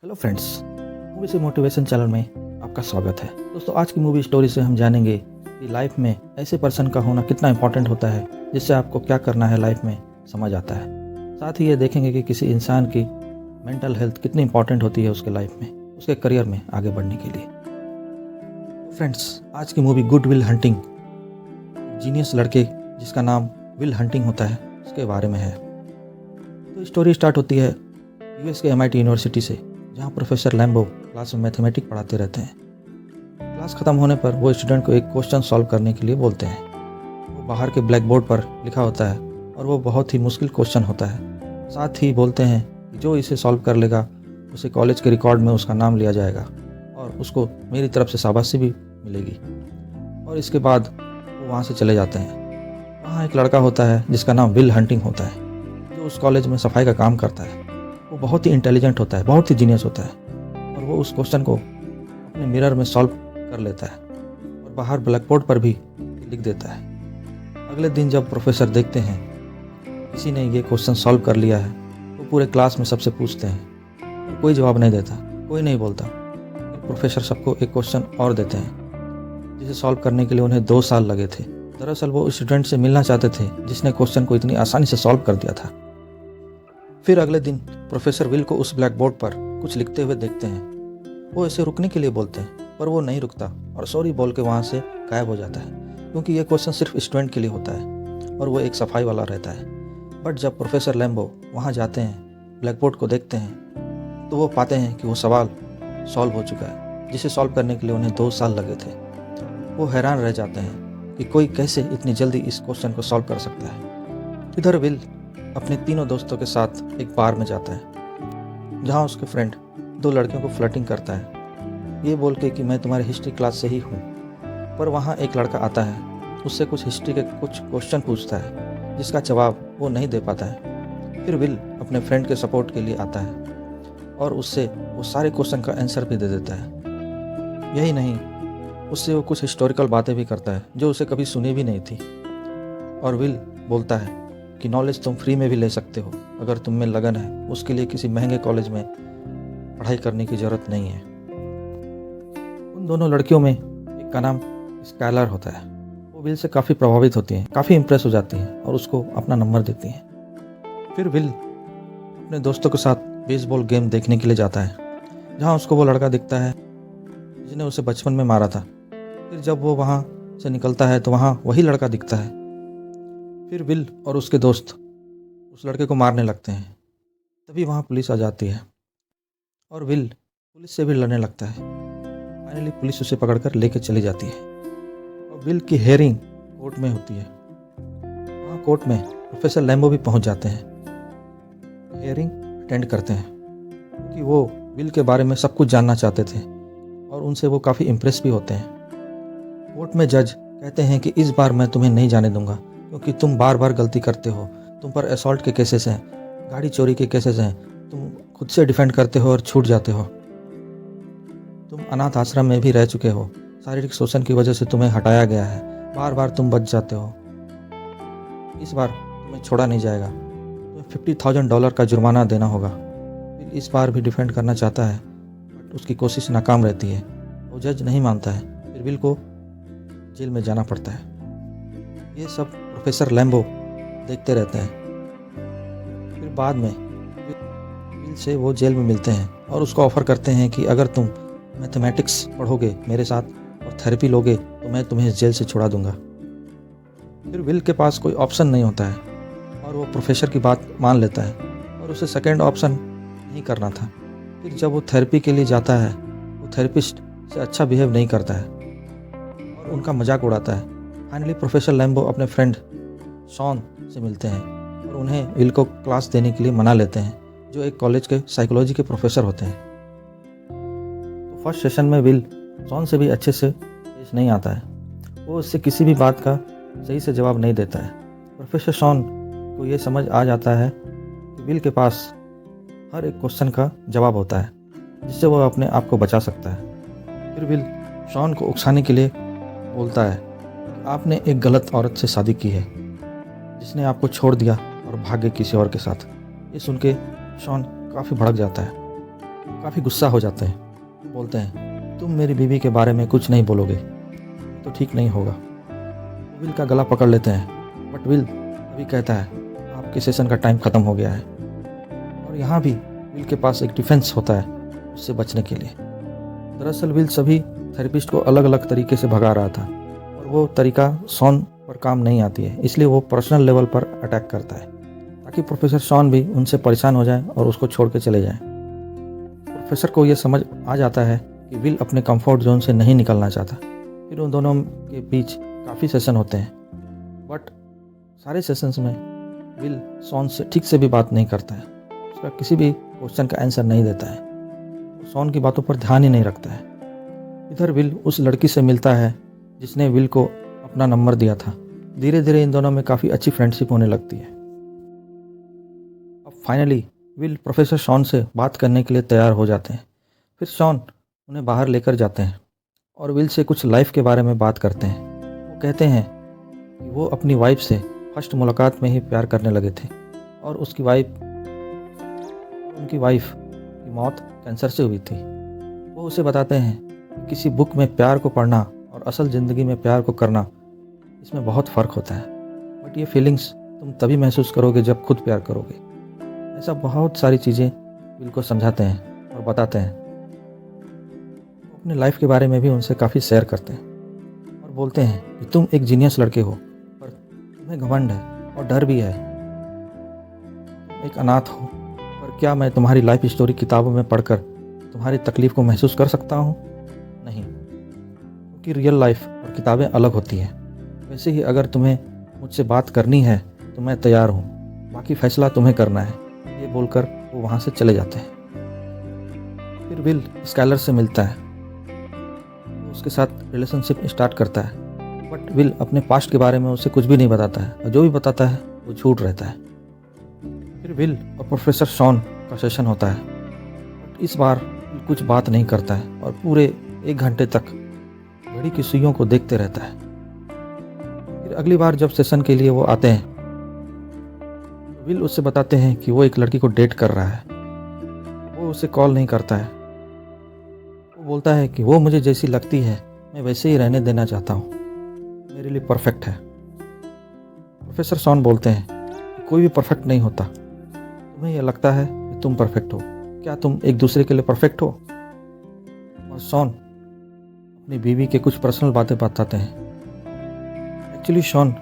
Hello friends, movie से motivation channel में आपका स्वागत है। दोस्तों, आज की मूवी स्टोरी से हम जानेंगे कि लाइफ में ऐसे पर्सन का होना कितना इंपॉर्टेंट होता है जिससे आपको क्या करना है लाइफ में समझ आता है। साथ ही ये देखेंगे कि किसी इंसान की मेंटल हेल्थ कितनी इंपॉर्टेंट होती है उसके लाइफ में, उसके करियर में आगे बढ़ने के लिए। फ्रेंड्स, आज की movie good will hunting, genius लड़के जिसका नाम विल हंटिंग होता है, उसके बारे में है। तो स्टोरी स्टार्ट होती है यूएस के MIT यूनिवर्सिटी से, जहाँ प्रोफेसर लैम्बो क्लास में मैथमेटिक्स पढ़ाते रहते हैं। क्लास ख़त्म होने पर वो स्टूडेंट को एक क्वेश्चन सॉल्व करने के लिए बोलते हैं। वो बाहर के ब्लैक बोर्ड पर लिखा होता है और वो बहुत ही मुश्किल क्वेश्चन होता है। साथ ही बोलते हैं कि जो इसे सॉल्व कर लेगा उसे कॉलेज के रिकॉर्ड में उसका नाम लिया जाएगा और उसको मेरी तरफ से शाबाशी भी मिलेगी। और इसके बाद वो वहाँ से चले जाते हैं। वहाँ एक लड़का होता है जिसका नाम विल हंटिंग होता है, जो उस कॉलेज में सफाई का काम करता है। वो बहुत ही इंटेलिजेंट होता है, बहुत ही जीनियस होता है और वो उस क्वेश्चन को अपने मिरर में सॉल्व कर लेता है और बाहर ब्लैक बोर्ड पर भी लिख देता है। अगले दिन जब प्रोफेसर देखते हैं किसी ने ये क्वेश्चन सॉल्व कर लिया है तो पूरे क्लास में सबसे पूछते हैं और कोई जवाब नहीं देता, कोई नहीं बोलता। फिर प्रोफेसर सबको एक क्वेश्चन और देते हैं जिसे सॉल्व करने के लिए उन्हें 2 साल लगे थे। दरअसल वो स्टूडेंट से मिलना चाहते थे जिसने क्वेश्चन को इतनी आसानी से सॉल्व कर दिया था। फिर अगले दिन प्रोफेसर विल को उस ब्लैक बोर्ड पर कुछ लिखते हुए देखते हैं। वो इसे रुकने के लिए बोलते हैं पर वो नहीं रुकता और सॉरी बोल के वहाँ से गायब हो जाता है, क्योंकि ये क्वेश्चन सिर्फ स्टूडेंट के लिए होता है और वो एक सफाई वाला रहता है। बट जब प्रोफेसर लैम्बो वहाँ जाते हैं, ब्लैक बोर्ड को देखते हैं, तो वो पाते हैं कि वो सवाल सॉल्व हो चुका है जिसे सॉल्व करने के लिए उन्हें 2 साल लगे थे। वो हैरान रह जाते हैं कि कोई कैसे इतनी जल्दी इस क्वेश्चन को सॉल्व कर सकता है। इधर विल अपने तीनों दोस्तों के साथ एक बार में जाता है, जहाँ उसके फ्रेंड 2 लड़कियों को फ्लर्टिंग करता है, ये बोल के कि मैं तुम्हारे हिस्ट्री क्लास से ही हूँ। पर वहाँ एक लड़का आता है, उससे कुछ हिस्ट्री के कुछ क्वेश्चन पूछता है जिसका जवाब वो नहीं दे पाता है। फिर विल अपने फ्रेंड के सपोर्ट के लिए आता है और उससे वो सारे क्वेश्चन का आंसर भी दे देता है। यही नहीं, उससे वो कुछ हिस्टोरिकल बातें भी करता है जो उसे कभी सुनी भी नहीं थी। और विल बोलता है कि नॉलेज तुम फ्री में भी ले सकते हो, अगर तुम में लगन है उसके लिए किसी महंगे कॉलेज में पढ़ाई करने की ज़रूरत नहीं है। उन दोनों लड़कियों में एक का नाम स्काइलर होता है। वो विल से काफ़ी प्रभावित होती हैं, काफ़ी इंप्रेस हो जाती हैं और उसको अपना नंबर देती हैं। फिर विल अपने दोस्तों के साथ बेसबॉल गेम देखने के लिए जाता है, जहाँ उसको वो लड़का दिखता है जिसने उसे बचपन में मारा था। फिर जब वो वहाँ से निकलता है तो वहाँ वही लड़का दिखता है। फिर विल और उसके दोस्त उस लड़के को मारने लगते हैं। तभी वहाँ पुलिस आ जाती है और विल पुलिस से भी लड़ने लगता है। फाइनली पुलिस उसे पकड़कर लेके चली जाती है और विल की हेयरिंग कोर्ट में होती है। वहाँ कोर्ट में प्रोफेसर लैम्बो भी पहुँच जाते हैं, हेयरिंग अटेंड करते हैं, क्योंकि वो विल के बारे में सब कुछ जानना चाहते थे और उनसे वो काफ़ी इम्प्रेस भी होते हैं। कोर्ट में जज कहते हैं कि इस बार मैं तुम्हें नहीं जाने दूंगा, क्योंकि तुम बार बार गलती करते हो। तुम पर असॉल्ट के केसेस हैं, गाड़ी चोरी के केसेस हैं, तुम खुद से डिफेंड करते हो और छूट जाते हो। तुम अनाथ आश्रम में भी रह चुके हो, शारीरिक शोषण की वजह से तुम्हें हटाया गया है, बार बार तुम बच जाते हो। इस बार तुम्हें छोड़ा नहीं जाएगा, तुम्हें $50,000 का जुर्माना देना होगा। फिर इस बार भी डिफेंड करना चाहता है बट उसकी कोशिश नाकाम रहती है। वो जज नहीं मानता है, फिर विल को जेल में जाना पड़ता है। ये सब प्रोफेसर लैम्बो देखते रहते हैं। फिर बाद में विल से वो जेल में मिलते हैं और उसको ऑफ़र करते हैं कि अगर तुम मैथमेटिक्स पढ़ोगे मेरे साथ और थेरेपी लोगे तो मैं तुम्हें इस जेल से छुड़ा दूंगा। फिर विल के पास कोई ऑप्शन नहीं होता है और वो प्रोफेसर की बात मान लेता है और उसे सेकेंड ऑप्शन नहीं करना था। फिर जब वो थेरेपी के लिए जाता है, वो थेरेपिस्ट से अच्छा बिहेव नहीं करता है और उनका मजाक उड़ाता है। फाइनली प्रोफेसर लैम्बो अपने फ्रेंड शॉन से मिलते हैं और उन्हें विल को क्लास देने के लिए मना लेते हैं, जो एक कॉलेज के साइकोलॉजी के प्रोफेसर होते हैं। तो फर्स्ट सेशन में विल शॉन से भी अच्छे से पेश नहीं आता है। वो उससे किसी भी बात का सही से जवाब नहीं देता है। प्रोफेसर शॉन को ये समझ आ जाता है कि विल के पास हर एक क्वेश्चन का जवाब होता है जिससे वो अपने आप को बचा सकता है। फिर विल शॉन को उकसाने के लिए बोलता है, आपने एक गलत औरत से शादी की है जिसने आपको छोड़ दिया और भाग गई किसी और के साथ। ये सुन के शॉन काफ़ी भड़क जाता है काफ़ी गुस्सा हो जाते हैं, बोलते हैं तुम मेरी बीवी के बारे में कुछ नहीं बोलोगे तो ठीक नहीं होगा। विल का गला पकड़ लेते हैं, बट विल अभी कहता है आपके सेशन का टाइम ख़त्म हो गया है। और यहाँ भी विल के पास एक डिफेंस होता है उससे बचने के लिए। दरअसल विल सभी थेरेपिस्ट को अलग अलग तरीके से भगा रहा था और वो तरीका शॉन पर काम नहीं आती है, इसलिए वो पर्सनल लेवल पर अटैक करता है ताकि प्रोफेसर शॉन भी उनसे परेशान हो जाए और उसको छोड़ के चले जाएं। प्रोफेसर को यह समझ आ जाता है कि विल अपने कंफर्ट जोन से नहीं निकलना चाहता। फिर उन दोनों के बीच काफ़ी सेशन होते हैं, बट सारे सेशंस में विल शॉन से ठीक से भी बात नहीं करता है, उसका किसी भी क्वेश्चन का आंसर नहीं देता है, शॉन की बातों पर ध्यान ही नहीं रखता है। इधर विल उस लड़की से मिलता है जिसने विल को अपना नंबर दिया था। धीरे धीरे इन दोनों में काफ़ी अच्छी फ्रेंडशिप होने लगती है। अब फाइनली विल प्रोफेसर शॉन से बात करने के लिए तैयार हो जाते हैं। फिर शॉन उन्हें बाहर लेकर जाते हैं और विल से कुछ लाइफ के बारे में बात करते हैं। वो कहते हैं कि वो अपनी वाइफ से फर्स्ट मुलाकात में ही प्यार करने लगे थे और उनकी वाइफ की मौत कैंसर से हुई थी। वो उसे बताते हैं कि किसी बुक में प्यार को पढ़ना और असल ज़िंदगी में प्यार को करना, इसमें बहुत फ़र्क होता है, बट ये फीलिंग्स तुम तभी महसूस करोगे जब खुद प्यार करोगे। ऐसा बहुत सारी चीज़ें विल को समझाते हैं और बताते हैं। वो अपने लाइफ के बारे में भी उनसे काफ़ी शेयर करते हैं और बोलते हैं कि तुम एक जीनियस लड़के हो, पर तुम्हें घमंड है और डर भी है। तुम एक अनाथ हो, पर क्या मैं तुम्हारी लाइफ स्टोरी किताबों में पढ़कर तुम्हारी तकलीफ़ को महसूस कर सकता हूँ? नहीं, क्योंकि रियल लाइफ और किताबें अलग होती हैं। वैसे ही अगर तुम्हें मुझसे बात करनी है तो मैं तैयार हूँ, बाकी फ़ैसला तुम्हें करना है। ये बोलकर वो वहाँ से चले जाते हैं। फिर विल स्काइलर से मिलता है, वो उसके साथ रिलेशनशिप स्टार्ट करता है, बट विल अपने पास्ट के बारे में उसे कुछ भी नहीं बताता है और जो भी बताता है वो झूठ रहता है। फिर विल और प्रोफेसर शॉन का सेशन होता है, बट इस बार विल कुछ बात नहीं करता है और पूरे 1 घंटे तक घड़ी की सुइयों को देखते रहता है। फिर अगली बार जब सेशन के लिए वो आते हैं, विल उससे बताते हैं कि वो एक लड़की को डेट कर रहा है। वो उसे कॉल नहीं करता है। वो बोलता है कि वो मुझे जैसी लगती है मैं वैसे ही रहने देना चाहता हूँ, मेरे लिए परफेक्ट है। प्रोफेसर शॉन बोलते हैं कि कोई भी परफेक्ट नहीं होता, तुम्हें यह लगता है कि तुम परफेक्ट हो, क्या तुम एक दूसरे के लिए परफेक्ट हो? और शॉन अपनी बीवी के कुछ पर्सनल बातें बताते हैं। एक्चुअली शॉन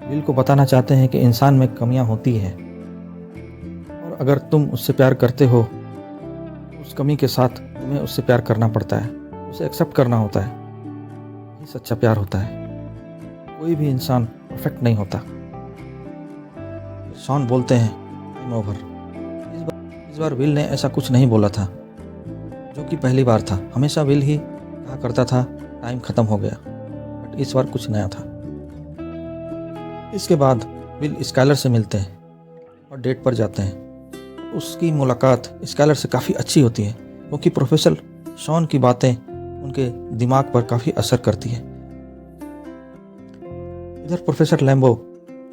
विल को बताना चाहते हैं कि इंसान में कमियां होती हैं और अगर तुम उससे प्यार करते हो तो उस कमी के साथ तुम्हें उससे प्यार करना पड़ता है, उसे एक्सेप्ट करना होता है। यही सच्चा प्यार होता है। कोई भी इंसान परफेक्ट नहीं होता। शॉन बोलते हैं टाइम ओवर। इस बार विल ने ऐसा कुछ नहीं बोला था, जो कि पहली बार था। हमेशा विल ही कहा करता था टाइम ख़त्म हो गया, बट इस बार कुछ नया था। इसके बाद विल स्काइलर से मिलते हैं और डेट पर जाते हैं। उसकी मुलाकात स्काइलर से काफ़ी अच्छी होती है क्योंकि प्रोफेसर शॉन की बातें उनके दिमाग पर काफ़ी असर करती है। इधर प्रोफेसर लैम्बो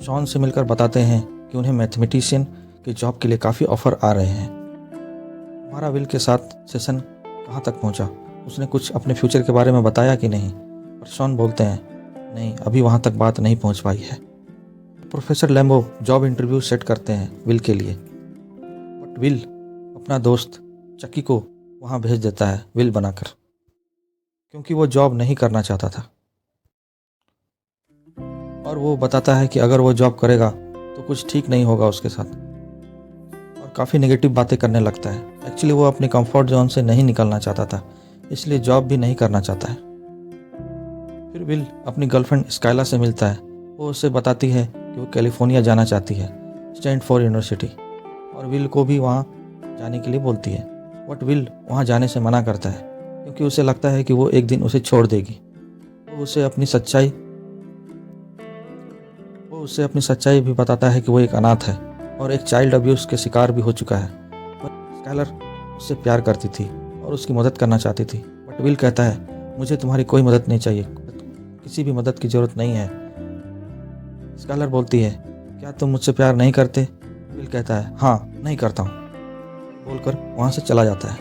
शॉन से मिलकर बताते हैं कि उन्हें मैथमेटिशियन के जॉब के लिए काफ़ी ऑफ़र आ रहे हैं। हमारा विल के साथ सेशन कहाँ तक पहुँचा? उसने कुछ अपने फ्यूचर के बारे में बताया कि नहीं? और शॉन बोलते हैं नहीं, अभी वहाँ तक बात नहीं पहुँच पाई है। Professor Lambo job interview set करते हैं विल के लिए, बट विल अपना दोस्त चक्की को वहाँ भेज देता है विल बनाकर, क्योंकि वो जॉब नहीं करना चाहता था। और वो बताता है कि अगर वो जॉब करेगा तो कुछ ठीक नहीं होगा उसके साथ, और काफ़ी नेगेटिव बातें करने लगता है। एक्चुअली वो अपने कंफर्ट जोन से नहीं निकलना चाहता था, इसलिए जॉब भी नहीं करना चाहता है। फिर विल अपनी गर्लफ्रेंड स्काइला से मिलता है। वो उसे बताती है कि वो कैलिफोर्निया जाना चाहती है, स्टैनफोर्ड यूनिवर्सिटी, और विल को भी वहाँ जाने के लिए बोलती है। बट विल वहाँ जाने से मना करता है क्योंकि उसे लगता है कि वो एक दिन उसे छोड़ देगी। वो उसे अपनी सच्चाई भी बताता है कि वो एक अनाथ है और एक चाइल्ड अब्यूज़ के शिकार भी हो चुका है। स्काइलर उससे प्यार करती थी और उसकी मदद करना चाहती थी, बट विल कहता है मुझे तुम्हारी कोई मदद नहीं चाहिए, किसी भी मदद की ज़रूरत नहीं है। स्काइलर बोलती है क्या तुम मुझसे प्यार नहीं करते? विल कहता है हाँ, नहीं करता हूँ, बोलकर वहाँ से चला जाता है।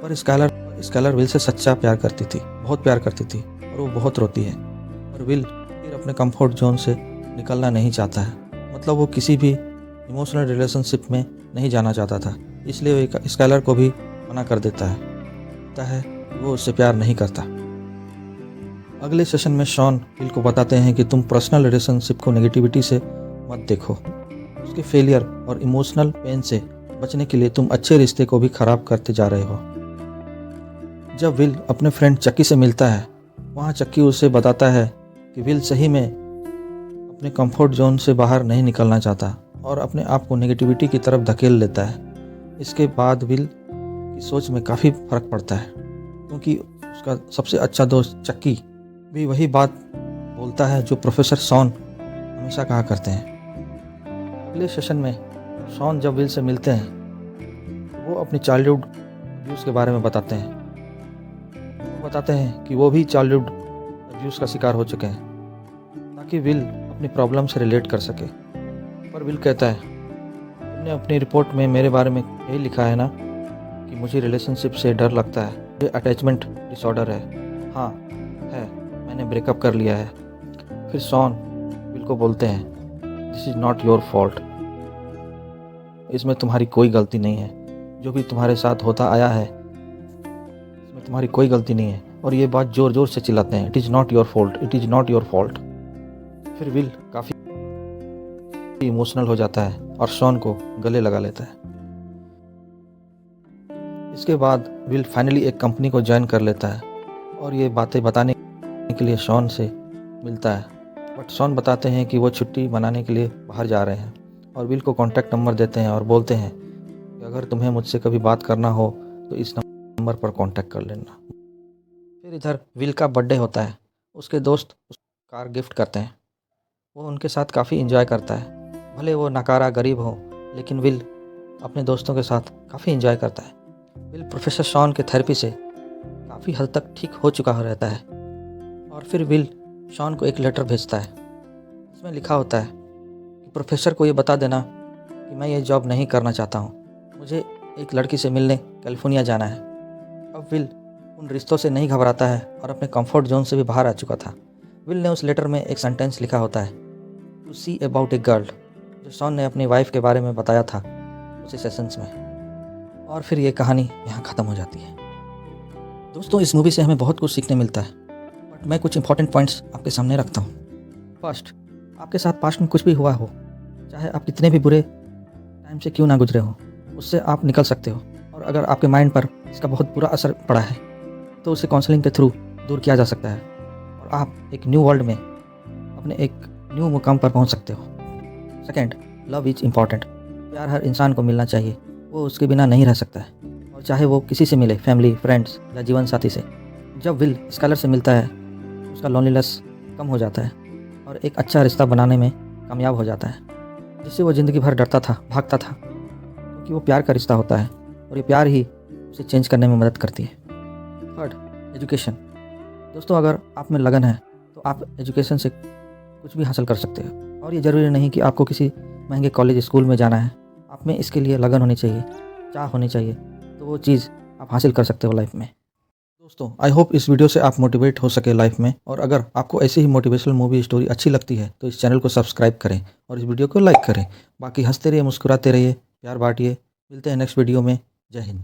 पर स्काइलर विल से सच्चा प्यार करती थी, बहुत प्यार करती थी और वो बहुत रोती है। और विल फिर अपने कंफर्ट जोन से निकलना नहीं चाहता है, मतलब वो किसी भी इमोशनल रिलेशनशिप में नहीं जाना चाहता था, इसलिए वो स्काइलर को भी मना कर देता है वो उससे प्यार नहीं करता। अगले सेशन में शॉन विल को बताते हैं कि तुम पर्सनल रिलेशनशिप को नेगेटिविटी से मत देखो, उसके फेलियर और इमोशनल पेन से बचने के लिए तुम अच्छे रिश्ते को भी खराब करते जा रहे हो। जब विल अपने फ्रेंड चक्की से मिलता है, वहाँ चक्की उसे बताता है कि विल सही में अपने कंफर्ट जोन से बाहर नहीं निकलना चाहता और अपने आप को नेगेटिविटी की तरफ धकेल लेता है। इसके बाद विल की सोच में काफ़ी फर्क पड़ता है, क्योंकि उसका सबसे अच्छा दोस्त चक्की भी वही बात बोलता है जो प्रोफेसर शॉन हमेशा कहा करते हैं। अगले सेशन में शॉन जब विल से मिलते हैं, वो अपनी चाइल्डहुड अब्यूज़ के बारे में बताते हैं। वो बताते हैं कि वो भी चाइल्डहुड अब्यूज़ का शिकार हो चुके हैं, ताकि विल अपनी प्रॉब्लम से रिलेट कर सके। पर विल कहता है, तुमने अपनी रिपोर्ट में मेरे बारे में यही लिखा है ना कि मुझे रिलेशनशिप से डर लगता है, ये अटैचमेंट डिसऑर्डर है। हाँ है, मैंने ब्रेकअप कर लिया है। फिर शॉन विल को बोलते हैं, this is not your fault, इसमें तुम्हारी कोई गलती नहीं है, जो भी तुम्हारे साथ होता आया है इसमें तुम्हारी कोई गलती नहीं है। और ये बात ज़ोर ज़ोर से चिल्लाते हैं, it is not your fault, it is not your fault. फिर विल काफ़ी इमोशनल हो जाता है और शॉन को गले लगा लेता है। इसके बाद विल फाइनली एक कंपनी को ज्वाइन कर लेता है और ये बातें बताने के लिए शॉन से मिलता है। बट शॉन बताते हैं कि वो छुट्टी मनाने के लिए बाहर जा रहे हैं और विल को कॉन्टैक्ट नंबर देते हैं और बोलते हैं कि अगर तुम्हें मुझसे कभी बात करना हो तो इस नंबर पर कॉन्टैक्ट कर लेना। फिर इधर विल का बर्थडे होता है, उसके दोस्त उसको कार गिफ्ट करते हैं। वो उनके साथ काफ़ी इंजॉय करता है, भले वो नकारा गरीब हो, लेकिन विल अपने दोस्तों के साथ काफ़ी इंजॉय करता है। विल प्रोफेसर शॉन के थेरेपी से काफ़ी हद तक ठीक हो चुका रहता है और फिर विल शॉन को एक लेटर भेजता है। इसमें लिखा होता है कि प्रोफेसर को ये बता देना कि मैं ये जॉब नहीं करना चाहता हूँ, मुझे एक लड़की से मिलने कैलिफोर्निया जाना है। अब विल उन रिश्तों से नहीं घबराता है और अपने कंफर्ट जोन से भी बाहर आ चुका था। विल ने उस लेटर में एक सेंटेंस लिखा होता है, to see about a girl, जो शॉन ने अपनी वाइफ के बारे में बताया था उसी सेशंस में। और फिर ये कहानी यहाँ ख़त्म हो जाती है। दोस्तों, इस मूवी से हमें बहुत कुछ सीखने मिलता है, बट मैं कुछ इंपॉर्टेंट पॉइंट्स आपके सामने रखता हूँ। फर्स्ट, आपके साथ पास्ट में कुछ भी हुआ हो, चाहे आप कितने भी बुरे टाइम से क्यों ना गुजरे हो, उससे आप निकल सकते हो। और अगर आपके माइंड पर इसका बहुत बुरा असर पड़ा है तो उसे काउंसलिंग के थ्रू दूर किया जा सकता है और आप एक न्यू वर्ल्ड में अपने एक न्यू मुकाम पर पहुंच सकते हो। Second, love is important. प्यार हर इंसान को मिलना चाहिए, वो उसके बिना नहीं रह सकता है, और चाहे वो किसी से मिले, फैमिली, फ्रेंड्स या जीवन साथी से। जब विल स्काइलर से मिलता है, उसका लोनलीनेस कम हो जाता है और एक अच्छा रिश्ता बनाने में कामयाब हो जाता है, जिससे वो ज़िंदगी भर डरता था, भागता था, क्योंकि वो प्यार का रिश्ता होता है और ये प्यार ही उसे चेंज करने में मदद करती है। Third, education. दोस्तों, अगर आप में लगन है तो आप एजुकेशन से कुछ भी हासिल कर सकते हो, और ये ज़रूरी नहीं कि आपको किसी महंगे कॉलेज स्कूल में जाना है। आप में इसके लिए लगन होनी चाहिए, चाह होनी चाहिए, तो वो चीज़ आप हासिल कर सकते हो लाइफ में। दोस्तों, आई होप इस वीडियो से आप मोटिवेट हो सके लाइफ में, और अगर आपको ऐसी ही मोटिवेशनल मूवी स्टोरी अच्छी लगती है तो इस चैनल को सब्सक्राइब करें और इस वीडियो को लाइक करें। बाकी हंसते रहिए, मुस्कुराते रहिए, प्यार बांटिए। मिलते हैं नेक्स्ट वीडियो में। जय हिंद।